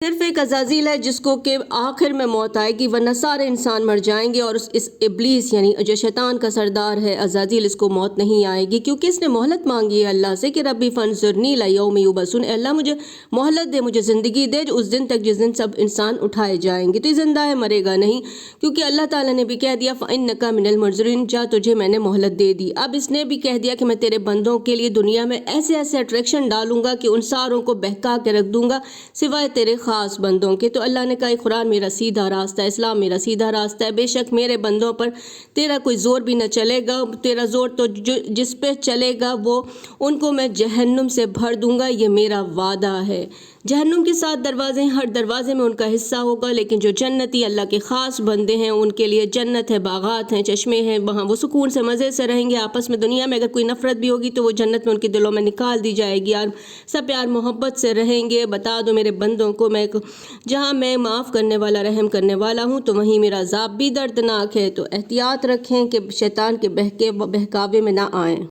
صرف ایک عزازیل ہے جس کو کہ آخر میں موت آئے گی، ورنہ سارے انسان مر جائیں گے، اور اس ابلیس یعنی جو شیطان کا سردار ہے عزازیل، اس کو موت نہیں آئے گی، کیونکہ اس نے مہلت مانگی ہے اللہ سے کہ ربی فانظرنی الی یوم یبعثون، اے اللہ مجھے مہلت دے، مجھے زندگی دے اس دن تک جس دن سب انسان اٹھائے جائیں گے۔ تو یہ زندہ ہے، مرے گا نہیں، کیونکہ اللہ تعالیٰ نے بھی کہہ دیا فَإِنَّكَ مِنَ الْمُنظَرِينَ، جا تجھے میں نے مہلت دے دی۔ اب اس نے بھی کہہ دیا کہ میں تیرے بندوں کے لیے دنیا میں ایسے اٹریکشن ڈالوں گا کہ ان ساروں کو بہکا کے رکھ دوں گا سوائے تیرے خاص بندوں کے۔ تو اللہ نے کہا قرآن میرا سیدھا راستہ ہے، اسلام میرا سیدھا راستہ ہے، بے شک میرے بندوں پر تیرا کوئی زور بھی نہ چلے گا، تیرا زور تو جس پہ چلے گا وہ ان کو میں جہنم سے بھر دوں گا، یہ میرا وعدہ ہے۔ جہنم کے 7 دروازے ہیں، ہر دروازے میں ان کا حصہ ہوگا، لیکن جو جنتی اللہ کے خاص بندے ہیں ان کے لیے جنت ہے، باغات ہیں، چشمے ہیں، وہاں وہ سکون سے مزے سے رہیں گے آپس میں۔ دنیا میں اگر کوئی نفرت بھی ہوگی تو وہ جنت میں ان کے دلوں میں نکال دی جائے گی، اور سب پیار محبت سے رہیں گے۔ بتا دو میرے بندوں کو جہاں میں معاف کرنے والا رحم کرنے والا ہوں تو وہیں میرا عذاب بھی دردناک ہے۔ تو احتیاط رکھیں کہ شیطان کے بہکاوے میں نہ آئیں۔